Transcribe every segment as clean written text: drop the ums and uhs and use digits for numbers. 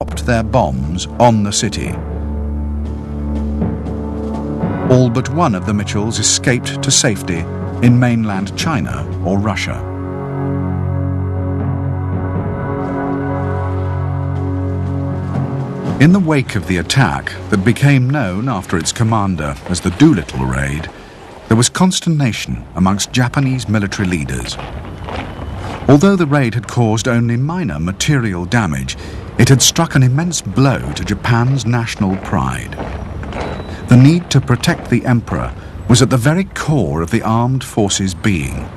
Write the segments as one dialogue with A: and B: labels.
A: dropped their bombs on the city. All but one of the Mitchells escaped to safety in mainland China or Russia. In the wake of the attack that became known after its commander as the Doolittle Raid, there was consternation amongst Japanese military leaders. Although the raid had caused only minor material damage, it had struck an immense blow to Japan's national pride. The need to protect the emperor was at the very core of the armed forces' being,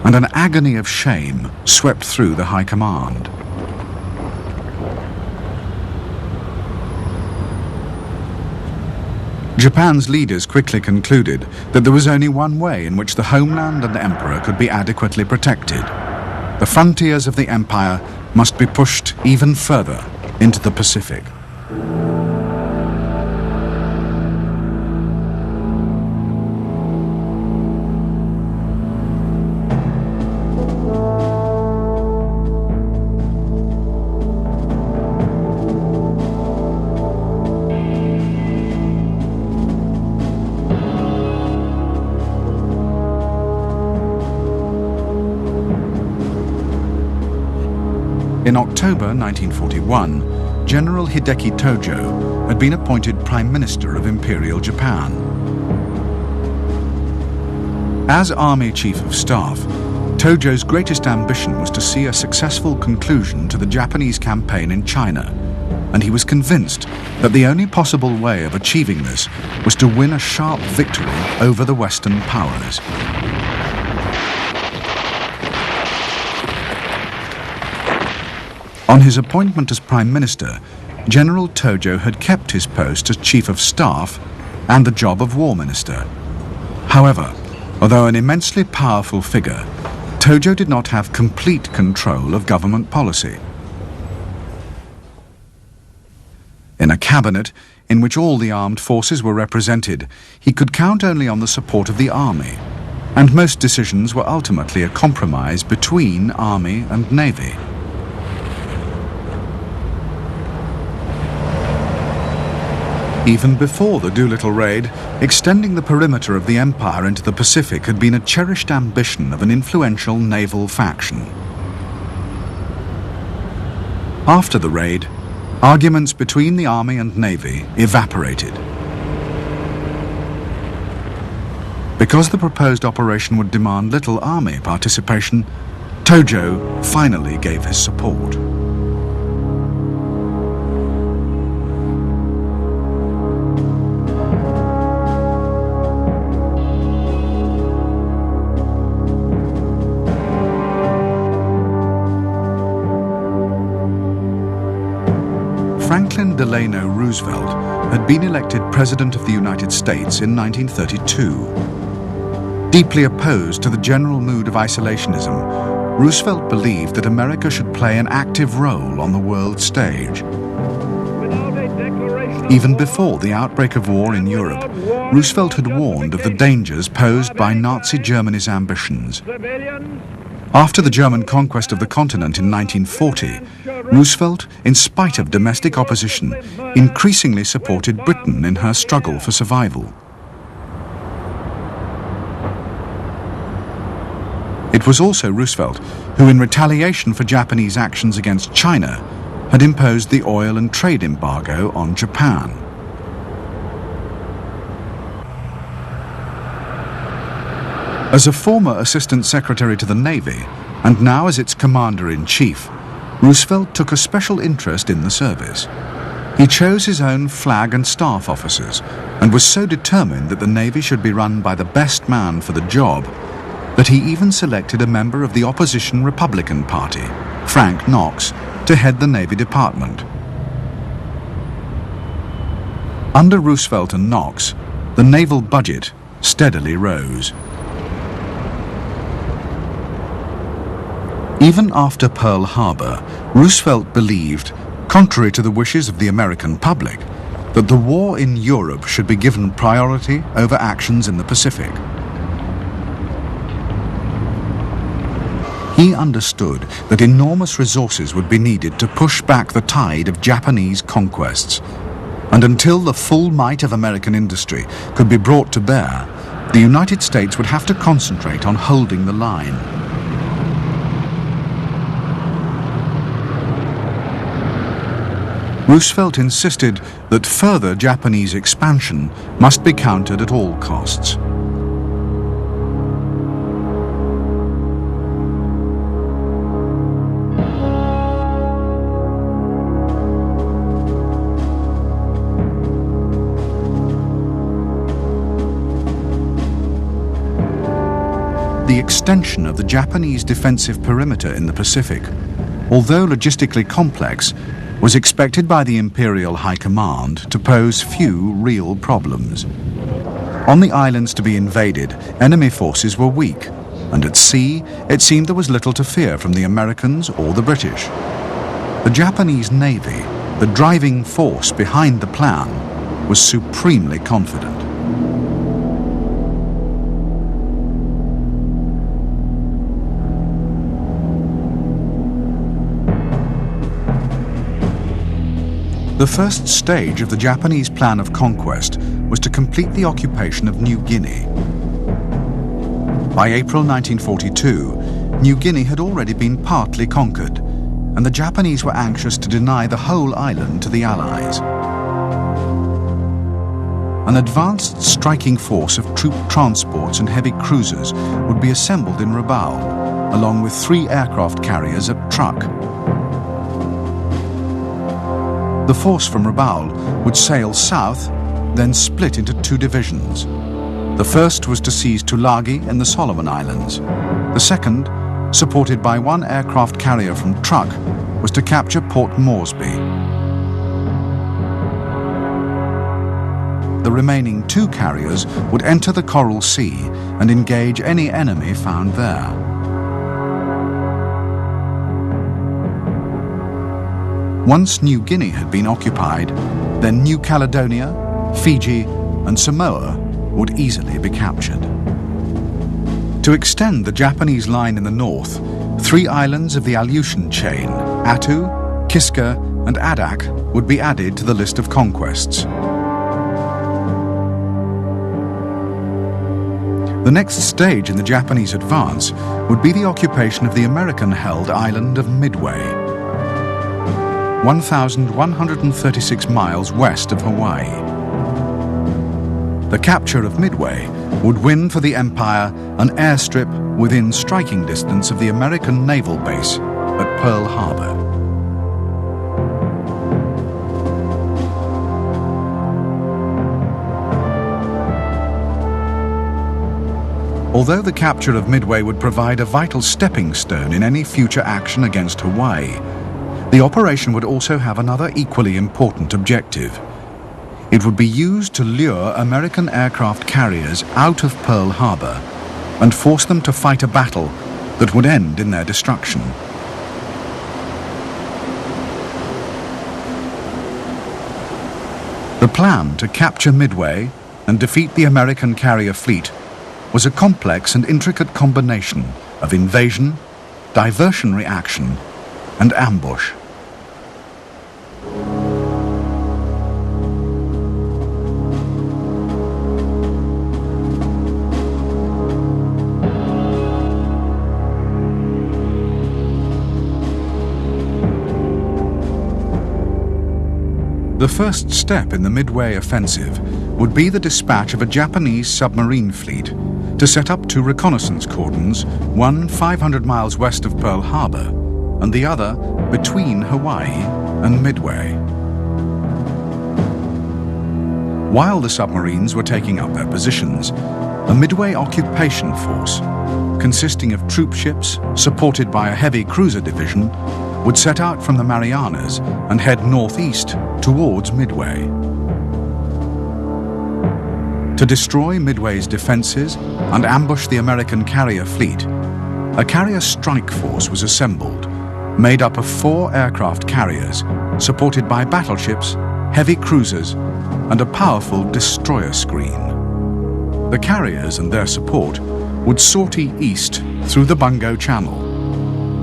A: and an agony of shame swept through the high command. Japan's leaders quickly concluded that there was only one way in which the homeland and the emperor could be adequately protected. The frontiers of the empire must be pushed even further into the Pacific. In October 1941, General Hideki Tojo had been appointed Prime Minister of Imperial Japan. As Army Chief of Staff, Tojo's greatest ambition was to see a successful conclusion to the Japanese campaign in China, and he was convinced that the only possible way of achieving this was to win a sharp victory over the Western powers. On his appointment as Prime Minister, General Tojo had kept his post as Chief of Staff and the job of War Minister. However, although an immensely powerful figure, Tojo did not have complete control of government policy. In a cabinet in which all the armed forces were represented, he could count only on the support of the army, and most decisions were ultimately a compromise between army and navy. Even before the Doolittle Raid, extending the perimeter of the empire into the Pacific had been a cherished ambition of an influential naval faction. After the raid, arguments between the army and navy evaporated. Because the proposed operation would demand little army participation, Tojo finally gave his support. Franklin Delano Roosevelt had been elected President of the United States in 1932. Deeply opposed to the general mood of isolationism, Roosevelt believed that America should play an active role on the world stage. Even before the outbreak of war in Europe, Roosevelt had warned of the dangers posed by Nazi Germany's ambitions. After the German conquest of the continent in 1940, Roosevelt, in spite of domestic opposition, increasingly supported Britain in her struggle for survival. It was also Roosevelt who, in retaliation for Japanese actions against China, had imposed the oil and trade embargo on Japan. As a former Assistant Secretary to the Navy, and now as its Commander-in-Chief, Roosevelt took a special interest in the service. He chose his own flag and staff officers, and was so determined that the Navy should be run by the best man for the job, that he even selected a member of the opposition Republican Party, Frank Knox, to head the Navy Department. Under Roosevelt and Knox, the naval budget steadily rose. Even after Pearl Harbor, Roosevelt believed, contrary to the wishes of the American public, that the war in Europe should be given priority over actions in the Pacific. He understood that enormous resources would be needed to push back the tide of Japanese conquests. And until the full might of American industry could be brought to bear, the United States would have to concentrate on holding the line. Roosevelt insisted that further Japanese expansion must be countered at all costs. The extension of the Japanese defensive perimeter in the Pacific, although logistically complex, was expected by the Imperial High Command to pose few real problems. On the islands to be invaded, enemy forces were weak, and at sea it seemed there was little to fear from the Americans or the British. The Japanese Navy, the driving force behind the plan, was supremely confident. The first stage of the Japanese plan of conquest was to complete the occupation of New Guinea. By April 1942, New Guinea had already been partly conquered, and the Japanese were anxious to deny the whole island to the Allies. An advanced striking force of troop transports and heavy cruisers would be assembled in Rabaul, along with 3 aircraft carriers at Truk. The force from Rabaul would sail south, then split into 2 divisions. The first was to seize Tulagi and the Solomon Islands. The second, supported by 1 aircraft carrier from Truk, was to capture Port Moresby. The remaining 2 carriers would enter the Coral Sea and engage any enemy found there. Once New Guinea had been occupied, then New Caledonia, Fiji, and Samoa would easily be captured. To extend the Japanese line in the north, 3 islands of the Aleutian chain, Attu, Kiska, and Adak, would be added to the list of conquests. The next stage in the Japanese advance would be the occupation of the American-held island of Midway, 1,136 miles west of Hawaii. The capture of Midway would win for the Empire an airstrip within striking distance of the American naval base at Pearl Harbor. Although the capture of Midway would provide a vital stepping stone in any future action against Hawaii, the operation would also have another equally important objective. It would be used to lure American aircraft carriers out of Pearl Harbor and force them to fight a battle that would end in their destruction. The plan to capture Midway and defeat the American carrier fleet was a complex and intricate combination of invasion, diversionary action, and ambush. The first step in the Midway offensive would be the dispatch of a Japanese submarine fleet to set up 2 reconnaissance cordons, one 500 miles west of Pearl Harbor and the other between Hawaii and Midway. While the submarines were taking up their positions, a Midway occupation force, consisting of troop ships supported by a heavy cruiser division, would set out from the Marianas and head northeast towards Midway. To destroy Midway's defenses and ambush the American carrier fleet, a carrier strike force was assembled, made up of 4 aircraft carriers, supported by battleships, heavy cruisers, and a powerful destroyer screen. The carriers and their support would sortie east through the Bungo Channel,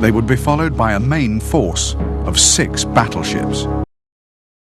A: they would be followed by a main force of 6 battleships.